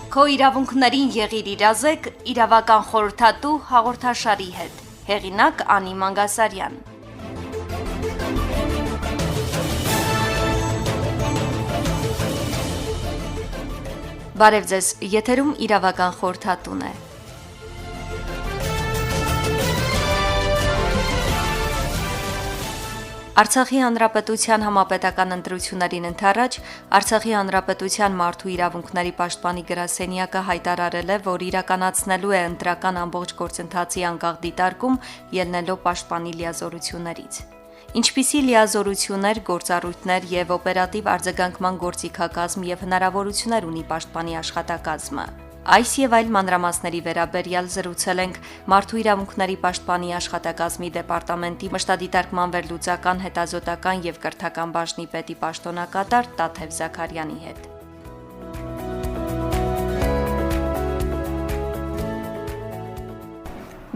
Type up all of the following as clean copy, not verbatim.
Քո իրավունքներին եղիր իրազեկ իրավական խորհրդատու հաղորդաշարի հետ։ Հեղինակ Անի Մանգասարյան։ Բարև ձեզ, եթերում իրավական խորհրդատուն է։ Արցախի հանրապետության համապետական ընտրություններին ընդառաջ Արցախի հանրապետության մարդու իրավունքների պաշտպանի գրասենյակը հայտարարել է, որ իրականացնելու է ընտրական ամբողջ գործընթացի անկախ դիտարկում, ելնելով պաշտպանի լիազորություններից։ Ինչպիսի լիազորություններ, գործառույթներ եւ օպերատիվ արձագանքման գործիքակազմ եւ հնարավորություններ ունի պաշտպանի աշխատակազմը։ Այս եւ այլ մանրամասների վերաբերյալ զրուցել ենք Մարդու իրավունքների պաշտպանի աշխատակազմի դեպարտամենտի մշտադիտարկման վերլուծական, հետազոտական եւ կրթական բաժնի պետի պաշտոնակատար Տաթև Զաքարյանի հետ։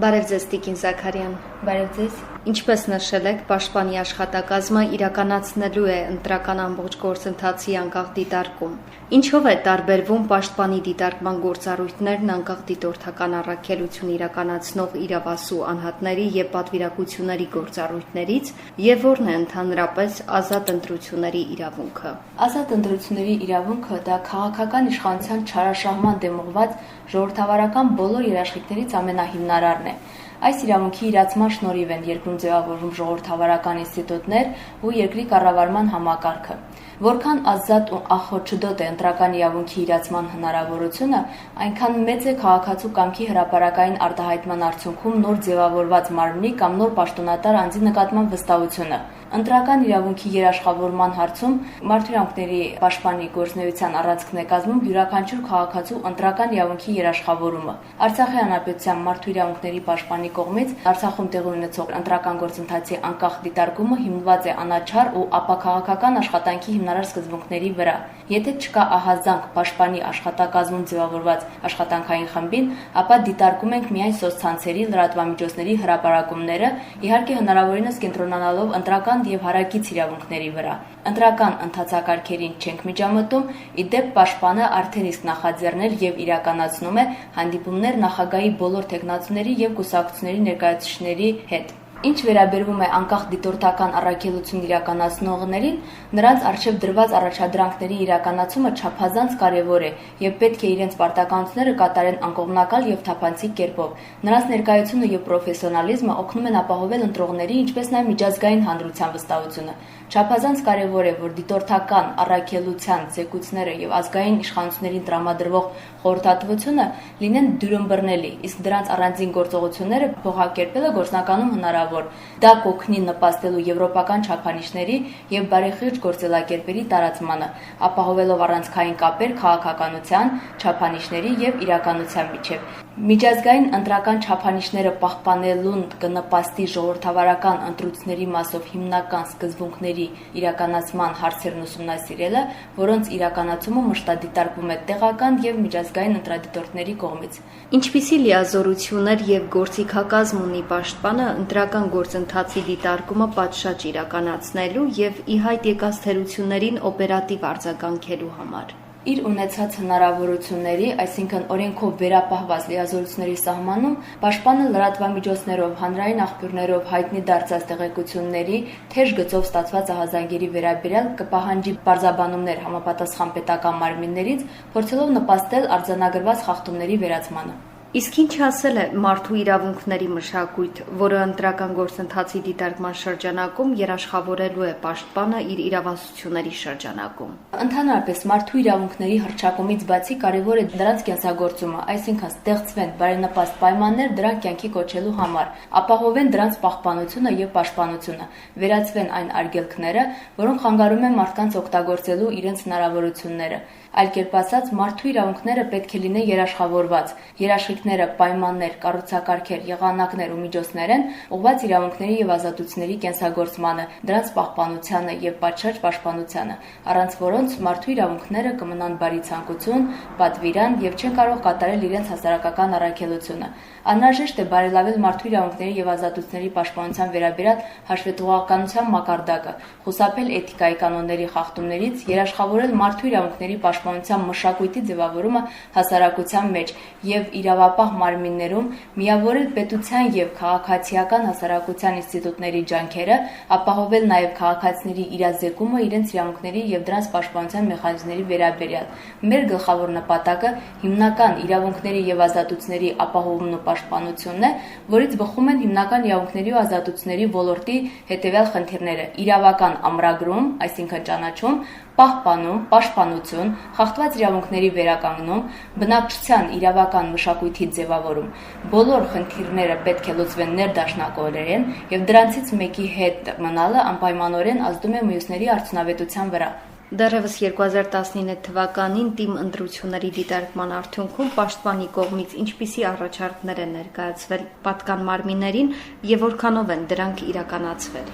Բարև ձեզ, Տիկին Զաքարյան։ Բարև ձեզ։ Ինչպես նշել եք, պաշտպանի աշխատակազմը իրականացնելու է ընտրական ամբողջ գործընթացի անկախ դիտարկում։ Ինչով է տարբերվում պաշտպանի դիտարկման գործառույթներն անկախ դիտորդական առաքելություն իրականացնող իրավասու անհատների եւ պատվիրակությունների գործառույթներից եւ որն է ընդհանրապես ազատ ընտրությունների իրավունքը։ Ազատ ընտրությունների իրավունքը դա քաղաքական իշխանության չարաշահման դեմ ուղղված ժողովրդավարական բոլոր երաշխիքներից ամենահիմնարարն է։ Այս իրավունքի իրացման շնորհիվ են երկրում ձևավորվում ժողովրդավարական ինստիտուտներ ու երկրի կառավարման համակարգը։ Որքան ազատ ու ախոչդոտ է ընտրական իրավունքի իրացման հնարավորությունը, այնքան մեծ է քաղաքացու կամքի հրապարակային արտահայտման արդյունքում նոր ձևավորված մարմնի կամ նոր պաշտոնատար անձի նկատմամբ վստահությունը։ Ընտրական իրավունքի երաշխավորման հարցում Մարդու իրավունքների պաշտպանի գործունեության առանցքն է կազմում յուրաքանչյուր քաղաքացու ընտրական իրավունքի երաշխավորումը։ Արցախի հանրապետության Մարդու իրավունքների պաշտպանի կողմից Արցախում տեղի ունեցող ընտրական գործընթացի անկախ դիտարկումը հիմնված է անաչառ ու ապաքաղաքական աշխատանքի հիմնարար սկզբունքների վրա։ Եթե չկա ահազանգ պաշտպանի աշխատակազմում ձևավորված աշխատանքային խմբին, ապա դիտարկում ենք միայն սոցցանցերի, լրատվամիջոցների հրապարակումները, իհարկե հնարավորինս կենտրոնանալով ընտրական եւ հարակից իրավունքների վրա։ Ընտրական ընթացակարգերին չենք միջամտում, ի դեպ պաշտպանը արդեն իսկ նախաձեռնել եւ իրականացնում է հանդիպումներ նախագահի բոլոր թեկնածուների եւ կուսակցությունների ներկայացուցիչների հետ։ Ինչ վերաբերվում է անկախ դիտորդական առաքելություն իրականացնողներին, նրանց առջև դրված առաջադրանքների իրականացումը չափազանց կարևոր է եւ պետք է իրենց պարտականությունները կատարեն անկողմնակալ եւ թափանցիկ կերպով։ Նրանց ներկայությունը եւ պրոֆեսիոնալիզմը օգնում են ապահովել ընտրողների, ինչպես նաեւ միջազգային հանրության վստահությունը։ Չափազանց կարևոր է, որ դիտորդական առաքելության զեկույցները եւ ազգային իշխանություններին տրամադրվող խորհրդատվությունը լինեն դյուրըմբռնելի, իսկ դրանց առանձին գործողությունները փոխակերպելը գործնականում հնարավոր։ Դա կօգնի նպաստելու եվրոպական չափանիշների եւ բարեխիղճ գործելակերպերի տարածմանը, ապահովելով առանցքային կապեր քաղաքականության, չափանիշների եւ իրականության միջեւ։ Միջազգային ընտրական չափանիշները պահպանելուն կնպաստի ժողովրդավարական ընտրությունների մասով հիմնական սկզբունքների իրականացման հարցերն ուսումնասիրելը, որոնց իրականացումը մշտադիտարկվում է տեղական եւ միջազգային ընտրադիտորդների կողմից։ Ինչպիսի լիազորություններ եւ գործիքակազմ ունի պաշտպանը ընտրական գործընթացի դիտարկումը պատշաճ իրականացնելու եւ ի հայտ եկած թերություններին օպերատիվ արձագանքելու համար։ Իր ունեցած հնարավորությունների, այսինքն օրենքով վերապահված լիազորությունների սահմանում, պաշտպանը լրատվամիջոցներով, հանրային աղբյուրներով հայտնի դարձած տեղեկությունների, թեժ գծով ստացված ահազանգերի վերաբերյալ կպահանջի պարզաբանումներ համապատասխան պետական մարմիններից, փորձելով նպաստել արձանագրված խախտումների վերացմանը։ Իսկ ինչ ասել է մարդու իրավունքների մշակույթ, որը ընտրական գործընթացի դիտարկման շրջանակում երաշխավորելու է պաշտպանը իր իրավասությունների շրջանակում։ Ընդհանրապես մարդու իրավունքների հռչակումից բացի կարևոր է դրանց կենսագործումը, այսինքն ստեղծվեն բարենպաստ պայմաններ դրանք կյանքի կոչելու համար, ապահովեն դրանց պահպանությունը եւ պաշտպանությունը, վերացվեն այն արգելքները, որոնք խանգարում են մարդկանց օգտագործելու իրենց հնարավորությունները։ Այլ կերպ ասած, մարդու իրավունքները պետք է լինեն երաշխավորված, երաշխիք երաշխիքները, պայմաններ, կառուցակարգեր, եղանակներ ու միջոցներ են ուղղված իրավունքների եւ ազատությունների կենսագործմանը, դրանց պահպանությանը եւ պատշաճ պաշտպանությանը, առանց որոնց մարդու իրավունքները կմնան բարի ցանկություն, պատվիրան եւ չեն կարող կատարել իրենց հասարակական առաքելությունը։ Անհրաժեշտ է բարելավել մարդու իրավունքների եւ ազատությունների պաշտպանության վերաբերյալ հաշվետվողականության մակարդակը, խուսափել էթիկայի կանոնների խախտումներից, երաշխավորել մարդու իրավունքների պաշտպանության մշակույթի ձևավորումը հասարակության մեջ եւ իրավապահ մարմիններում միավորել պետության եւ քաղաքացիական հասարակության ինստիտուտների ջանքերը, ապահովել նաեւ քաղաքացիների իրազեկումը իրենց իրավունքների եւ դրանց պաշտպանության մեխանիզմների վերաբերյալ։ Մեր գլխավոր նպատակը հիմնական իրավունքների եւ ազատությունների ապահովումն ու պաշտպանությունն է, որից բխում են հիմնական իրավունքների ու ազատությունների ոլորտի հետևյալ խնդիրները՝ իրավական ամրագրում, այսինքն ճանաչում, պահպանում, պաշտպանություն, խախտված իրավունքների վերականգնում, բնակչության իրավական մշակույթի ձևավորում։ Բոլոր խնդիրները պետք է լուծվեն ներդաշնակորեն եւ դրանցից մեկի հետ մնալը անպայմանորեն ազդում է մյուսների արդյունավետության վրա։ Դեռևս 2019 թվականին ՏԻՄ ընտրությունների դիտարկման արդյունքում պաշտպանի կողմից ինչպիսի առաջարկներ են ներկայացվել պատկան մարմիններին եւ որքանով են դրանք իրականացվել։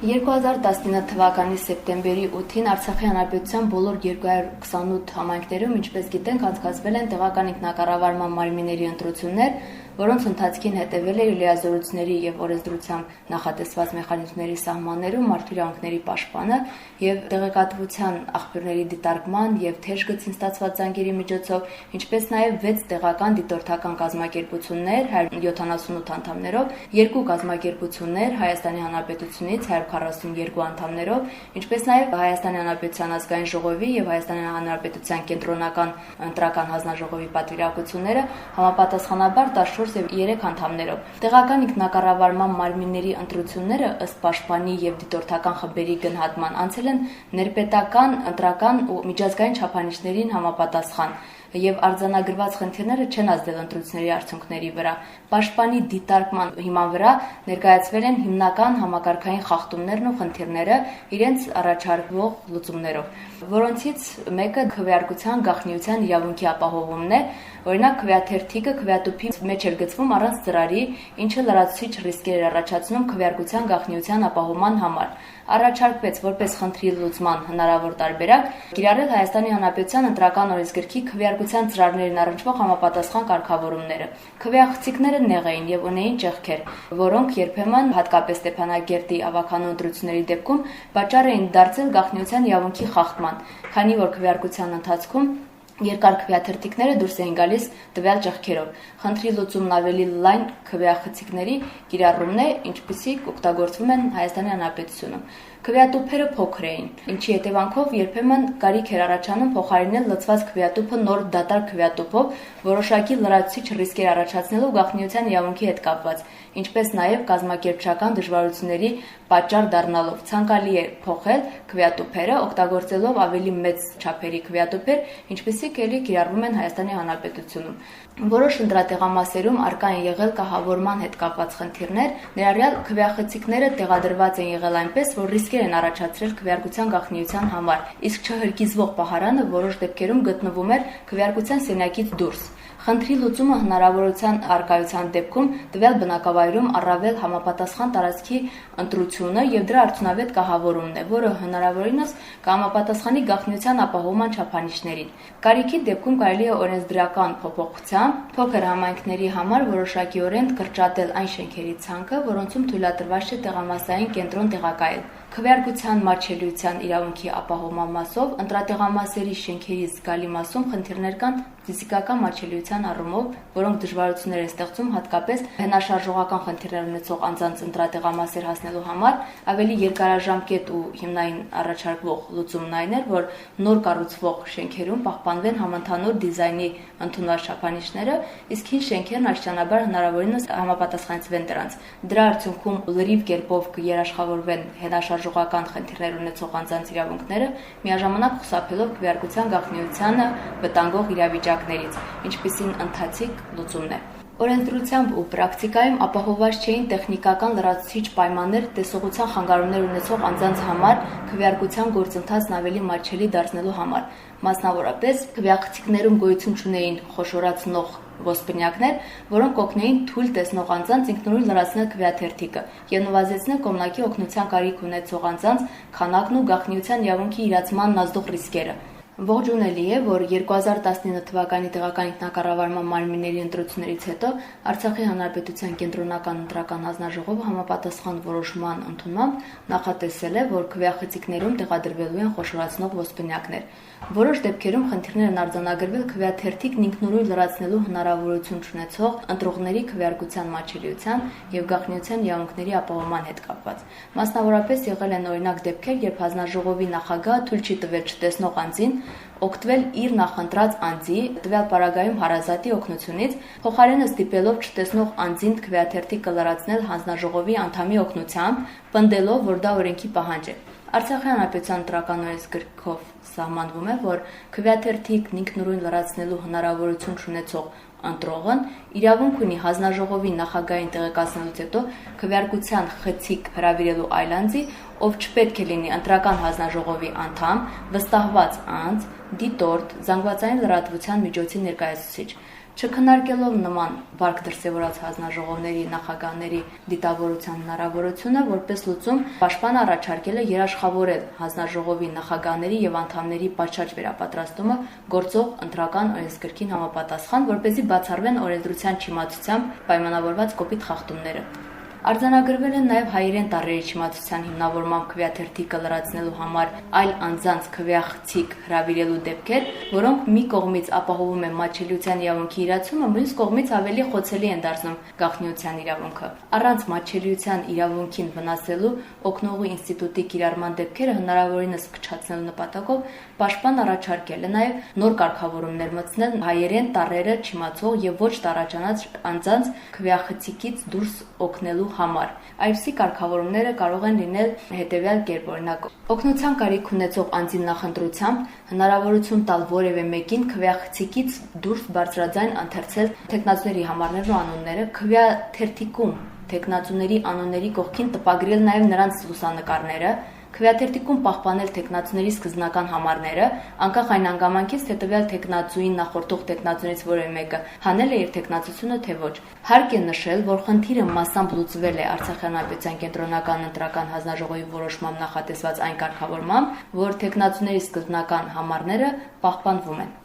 2019 թվականի սեպտեմբերի 8-ին Արցախի Հանրապետության բոլոր 228 համայնքներում, ինչպես գիտենք, անցկացվել են տեղական ինքնակառավարման մարմինների ընտրություններ, որոնց ընթացքին հետևել է լիազորությունների եւ օրենսդրությամբ նախատեսված մեխանիզմների սահմաններում մարդու իրավունքների պաշտպանը եւ տեղեկատվության աղբյուրների դիտարկման եւ թեժ գծին ստացված զանգերի միջոցով, ինչպես նաեւ 6 տեղական դիտորդական կազմակերպություններ 178 անդամներով, 2 կազմակերպություններ Հայաստանի Հանրապետությունից 142 անդամներով, ինչպես նաեւ Հայաստանի Հանրապետության ազգային ժողովի եւ Հայաստանի Հանրապետության կենտրոնական ընտրական հանձնաժողովի պատվիրակությունները համապատասխանաբար 14 եւ 3 անդամներով։ Տեղական ինքնակառավարման մարմինների ընտրությունները ըստ պաշտպանի եւ դիտորդական խմբերի գնահատման անցել են ներպետական, ընտրական ու միջազգային չափանիշներին համապատասխան եւ արձանագրված խնդիրները չեն ազդել ընտրությունների արդյունքների վրա։ Պաշտպանի դիտարկման հիման վրա ներկայացվել են հիմնական համակարգային խախտումներն ու խնդիրները իրենց առաջարկվող լուծումներով, որոնցից մեկը քվեարկության գաղտնիության իրավունքի ապահովումն է։ Օրինակ, քվեաթերթիկը քվեատուփի մեջ էր գծվում առանց ծրարի, ինչը լրացուցիչ ռիսկեր էր առաջացնում քվեարկության գաղտնիության ապահովման համար։ Առաջարկվեց որպես խնդրի լուծման հնարավոր տարբերակ կիրառել Հայաստանի Հանրապետության ընտրական օրենսգրքի քվեարկության ծրագրերին առնչվող համապատասխան կարգավորումները։ Քվեախցիկները նեղ էին եւ ունեին ճեղքեր, որոնք երբեմն, հատկապես Ստեփանագերտի ավականու ընտրությունների դեպքում, պատճառ էին դարձել գաղտնիության իրավունքի խախտման, քանի որ քվեարկության ընթացքում երկար քվեաթերթիկները դուրս էին գալիս տվյալ ճեղքերով։ Խնդրի լուծումն ավելի լայն քվեախցիկների կիրառումն է, ինչպիսիք օգտագործվում են Հայաստանի Հանրապետությունում։ Քվեատուփերը փոքր էին, ինչի հետևանքով երբեմն կարիք էր առաջանում փոխարինել լցված քվեատուփը նոր դատարկ քվեատուփով, որոշակի լրացուցիչ ռիսկեր առաջացնելով գաղտնիության իրավունքի հետ կապված, ինչպես նաև կազմակերպչական դժվարությունների պատճառ դառնալով։ Ցանկալի է փոխել քվեատուփերը, օգտագործելով ավելի մեծ չափերի քվեատուփեր, ինչպիսիք ելի կիրառվում են Հայաստանի Հանրապետությունում։ Որոշ ընտրատեղամասերում առկա են եղել կահավորման հետ կապված խնդիրներ, ներառյալ քվեախցիկները տեղադրված են եղել այնպես, որ ռիսկեր են առաջացրել քվեարկության գաղտնիության համար, իսկ չհրկիզվող պահարանը որոշ դեպքերում գտնվում էր քվեարկության սենյակից դուրս։ Խնդրի լուծումը հնարավորության առկայության դեպքում տվյալ բնակավայրում առավել համապատասխան տարածքի ընտրությունը եւ դրա արդյունավետ կահավորումն է, որը հնարավորինս կհամապատասխանի գաղտնիության ապահովման չափանիշներին։ Կարիքի դեպքում կարելի է օրենսդրական փոփոխությամբ փոքր համայնքների համար որոշակիորեն կրճատել այն շենքերի ցանկը, որոնցում թույլատրված չէ տեղամասային կենտրոն տեղակայել։ Քվեարկության մատչելիության իրավունքի ապահովման մասով ընտրատեղամասերի շենքերի զգալի մասում խնդիրներ կան ֆիզիկական մատչելիության առումով, որոնք դժվարություններ են ստեղծում հատկապես հենաշարժողական խնդիրներ ունեցող անձանց ընտրատեղամասեր հասնելու համար։ Ավելի երկարաժամկետ ու հիմնային առաջարկվող լուծումն այն էր, որ նոր կառուցվող շենքերում պահպանվեն համընդհանուր դիզայնի ընդունված չափանիշները, իսկ հին շենքերն աստիճանաբար հնարավորինս համապատասխանեցվեն դրանց։ Դրա արդյունքում լրիվ կերպով կերաշխավորվեն հենաշարժողական խնդիրներ ունեցող անձանց իրավունքները, միաժամանակ խուսափելով քվեարկության գաղտնիությանը վտանգող իրավիճակներից, ինչպիսին ընթացիկ լուծումն է։ Օրենսդրությամբ ու պրակտիկայում ապահովված չէին տեխնիկական լրացուցիչ պայմաններ տեսողության խանգարումներ ունեցող անձանց համար քվեարկության գործընթացն ավելի մատչելի դարձնելու համար։ Մասնավորապես, քվեախցիկներում գոյություն չունեին խոշորացնող ոսպնյակներ, որոնք կօգնեին թույլ տեսնող անձանց ինքնուրույն լրացնել քվեաթերթիկը եւ նվազեցնել կողմնակի օգնության կարիք ունեցող անձանց քանակն ու գաղտնիության իրավունքի իրացմանն ազդող ռիսկերը։ Ողջունելի է, որ 2019 թվականի տեղական ինքնակառավարման մարմինների ընտրություններից հետո Արցախի Հանրապետության կենտրոնական ընտրական հանձնաժողովը համապատասխան որոշման ընդունմամբ նախատեսել է, որ քվեախցիկներում տեղադրվելու են խոշորացնող ոսպնյակներ։ Որոշ դեպքերում խնդիրներ են արձանագրվել քվեաթերթիկն ինքնուրույն լրացնելու հնարավորություն չունեցող ընտրողների քվեարկության մատչելիության եւ գաղտնիության իրավունքների ապահովման հետ կապված։ Մասնավորապես եղել են օրինակ դեպքեր, երբ հանձնաժողովի նախագահը թույլ չի տվել չտեսնող անձին օգտվել իր նախընտրած անձի տվյալ պարագայում հարազատի օգնությունից, փոխարենը ստիպելով չտեսնող անձին քվեաթերթիկը լրացնել հանձնաժողովի անդամի օգնությամբ, պնդելով, որ դա օրենքի պահանջ է։ Արցախի Հանրապետության ընտրական օրենսգրքով սահմանվում է, որ քվեաթերթիկն ինքնուրույն լրացնելու հնարավորություն չունեցող ընտրողն իրավունք ունի հանձնաժողովի նախագահին տեղեկացնելուց հետո քվեարկության խցիկ հրավիրելու այլ անձի, ով չպետք է լինի ընտրական հանձնաժողովի անդամ, վստահված անձ, դիտորդ, զանգվածային լրատվության միջոցի ներկայացուցիչ։ Չքննարկելով նման վարք դրսևորած հանձնաժողովների նախագահների դիտավորության հնարավորությունը, որպես լուծում պաշտպանը առաջարկել է երաշխավորել հանձնաժողովի նախագահների եւ անդամների պատշաճ վերապատրաստումը գործող ընտրական օրենսգրքին համապատասխան, որպեսզի բացառվեն օրենսդրության չիմացությամբ պայմանավորված կոպիտ խախտումները։ Արձանագրվել են նաև հայերեն տառերի չիմացության հիմնավորմամբ քվեաթերթիկը լրացնելու համար այլ անձանց քվեախցիկ հրավիրելու դեպքեր, որոնք մի կողմից ապահովում են մատչելիության իրավունքի իրացումը, մյուս կողմից ավելի խոցելի են դարձնում գաղտնիության իրավունքը։ Առանց մատչելիության իրավունքին վնասելու օգնողի ինստիտուտի կիրառման դեպքերը հնարավորինս փչացնելու նպատակով պաշտպան առաջարկել է նաև նոր կարգավորումներ մտցնել հայերեն տառերը չիմացող եւ ոչ տառաճանած անձանց քվեախցիկից դուրս օգնելու համար։ Այսպիսի կարգավորումները կարող են լինել հետևյալ կերպ, օրինակ, օգնության կարիք ունեցող անձին նախընտրությամբ հնարավորություն տալ որևէ մեկին քվեախցիկից դուրս բարձրաձայն ընթերցել թեկնածուների համարներն ու անունները, քվեաթերթիկում թեկնածուների անունների կողքին տպագրել նաև նրանց լուսանկարները, քվեաթերթիկում պահպանել թեկնածուների սկզբնական համարները, անկախ այն հանգամանքից, թե տվյալ թեկնածուին նախորդող թեկնածուներից որևէ մեկը հանել է իր թեկնածությունը, թե ոչ։ Հարկ է նշել, որ խնդիրը մասամբ լուծվել է Արցախի Հանրապետության կենտրոնական ընտրական հանձնաժողովի որոշմամբ նախատեսված այն կարգավորմամբ, որ թեկնածուների սկզբնական համարները պահպանվում են։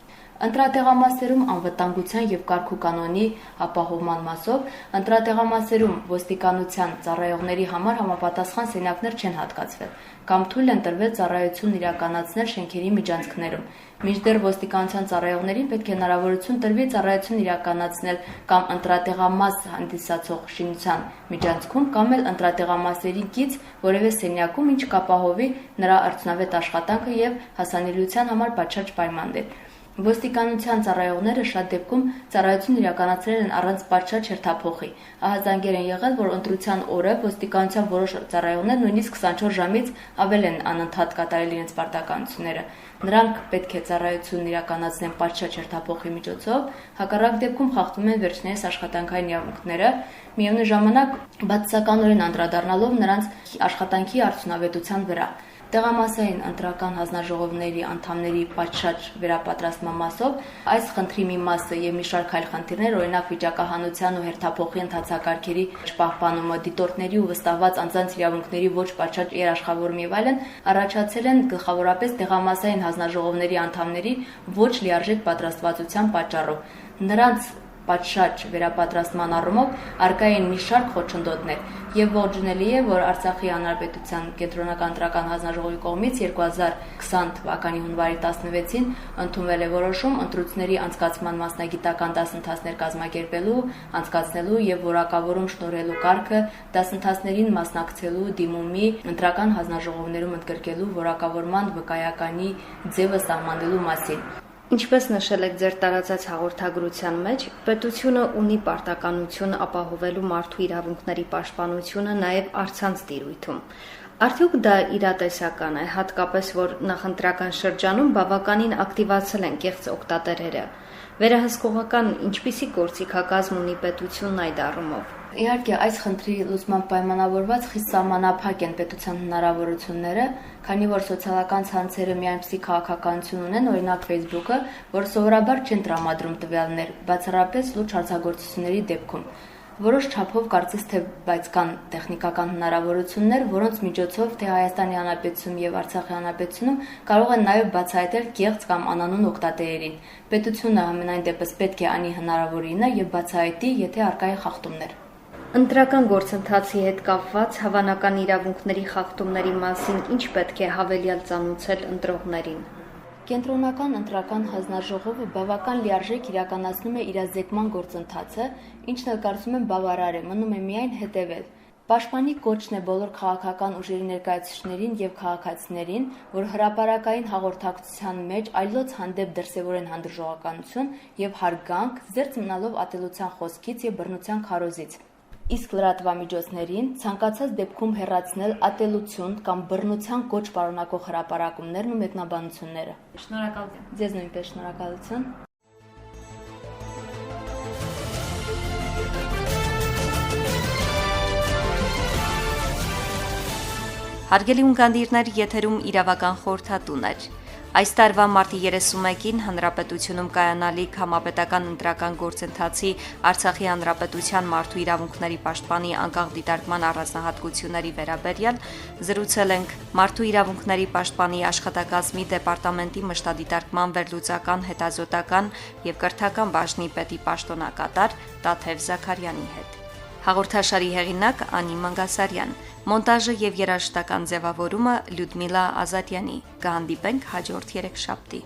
Ընտրատեղամասերում անվտանգության եւ կարգու կանոնի ապահովման մասով ընտրատեղամասերում ոստիկանության ծառայողների համար համապատասխան սենյակներ չեն հատկացվել կամ թույլ են տրվել ծառայություն իրականացնել շենքերի միջանցքներում։ Մինչդեռ ոստիկանության ծառայողներին պետք է հնարավորություն տրվի ծառայություն իրականացնել կամ ընտրատեղամաս հանդիսացող շինության միջանցքում կամ էլ ընտրատեղամասերի կից որևէ սենյակում, ինչ կապահովի նրա արդյունավետ աշխատանքը եւ հասանելիության համար պատշաճ պայմաններ։ Ոստիկանության ծառայողները շատ դեպքում ծառայություն իրականացրել են առանց պատշաճ հերթափոխի։ Ահազանգեր են եղել, որ ընտրության օրը ոստիկանության որոշ ծառայողներ նույնիսկ 24 ժամից ավել են անընդհատ կատարել իրենց պարտականությունները։ Նրանք պետք է ծառայություն իրականացնեն պատշաճ հերթափոխի միջոցով, հակառակ դեպքում խախտվում են վերջինիս աշխատանքային իրավունքները, միևնույն ժամանակ բացասականորեն անդրադառնալով նրանց աշխատանքի արդյունավետության վրա։ Տեղամասային ընտրական հանձնաժողովների անդամների պատշաճ վերապատրաստման մասով այս խնդրի մի մասը եւ մի շարք այլ խնդիրներ, օրինակ վիճակահանության ու հերթափոխի ընթացակարգերի չպահպանումը, դիտորդների ու վստահված անձանց իրավունքների ոչ պատշաճ երաշխավորում եւ այլն, առաջացել են գլխավորապես տեղամասային հանձնաժողովների անդամների ոչ լիարժեք պատրաստվածության պատճառով։ Նրանց պատշաճ վերապատրաստման առումով արկա են մի շարք խոչընդոտներ եւ ողջունելի է, որ Արցախի Հանրապետության կենտրոնական ընտրական հանձնաժողովի կողմից 2020 թվականի հունվարի 16-ին ընդունվել է որոշում ընտրությունների անցկացման մասնագիտական դասընթացներ կազմակերպելու, անցկացնելու եւ որակավորում շնորհելու կարգը, դասընթացներին մասնակցելու դիմումի ընտրական հանձնաժողովներում ընդգրկելու որակավորման վկայականի ձևը սահմանելու մասին։ Ինչպես նշել եք ձեր տարածած հաղորդագրության մեջ, պետությունը ունի պարտականություն ապահովելու մարդու իրավունքների պաշտպանությունը նաև առցանց տիրույթում։ Արդյոք դա իրատեսական է, հատկապես որ նախընտրական շրջանում բավականին ակտիվացել են կեղծ օգտատերերը։ Վերահսկողական ինչպիսի գործիքակազմ ունի պետությունն այդ առումով։ Իհարկե, այս խնդրի լուծման պայմանավորված խիստ սահմանափակ են պետության հնարավորությունները, քանի որ սոցիալական ցանցերը մի այնպիսի քաղաքականություն ունեն, օրինակ Facebook-ը, որ սովորաբար չեն տրամադրում տվյալներ, բացառապես լուրջ հանցագործությունների դեպքում։ Որոշ չափով կարծես թե բայց կան տեխնիկական հնարավորություններ, որոնց միջոցով թե Հայաստանի Հանրապետությունում եւ Արցախի Հանրապետությունում կարող են նաեւ բացահայտել կեղծ կամ անանուն օգտատերերին։ Պետությունը ամենայն դեպս պետք է անի հնարավորինը եւ բացահայտի, եթե արկա է խախտումներ։ Ընտրական գործընթացի հետ կապված հավանական իրավունքների խախտումների մասին ինչ պետք է հավելյալ ծանուցել ընտրողներին։ Կենտրոնական ընտրական հանձնաժողովը բավական լիարժեք իրականացնում է իրազեկման գործընթացը, ինչն էլ կարծում եմ բավարար է, մնում է միայն հետևել։ Պաշտպանի կոչն է բոլոր քաղաքական ուժերի ներկայացուցիչներին եւ քաղաքացիներին, որ հրապարակային հաղորդակցության մեջ այլոց հանդեպ դրսեւորեն հանդուրժողականություն եւ հարգանք, զերծ մնալով ատելության խոսքից եւ բռնության քարոզից։ Իսկ լրատվամիջոցներին ցանկացած դեպքում հեռացնել ատելություն կամ բռնության կոչ պարունակող հրապարակումներն ու մեկնաբանությունները։ Շնորհակալություն։ Ձեզ նույնպես շնորհակալություն։ Հարգելի ունկնդիրներ, եթերում իրավական խորհրդատուն էր։ Այս տարվա մարտի 31-ին Հանրապետությունում կայանալիք համապետական ընտրական գործընթացի Արցախի Հանրապետության մարդու իրավունքների պաշտպանի անկախ դիտարկման առանձնահատկությունների վերաբերյալ զրուցել ենք մարդու իրավունքների պաշտպանի աշխատակազմի դեպարտամենտի մշտադիտարկման վերլուծական, հետազոտական եւ կրթական բաժնի պետի պաշտոնակատար Տաթև Զաքարյանի հետ։ Հաղորդաշարի հեղինակ Անի Մանգասարյան, մոնտաժը եւ երաժշտական ձևավորումը Լյուդմիլա Ազատյանի։ Կհանդիպենք հաջորդ 3 շաբթի։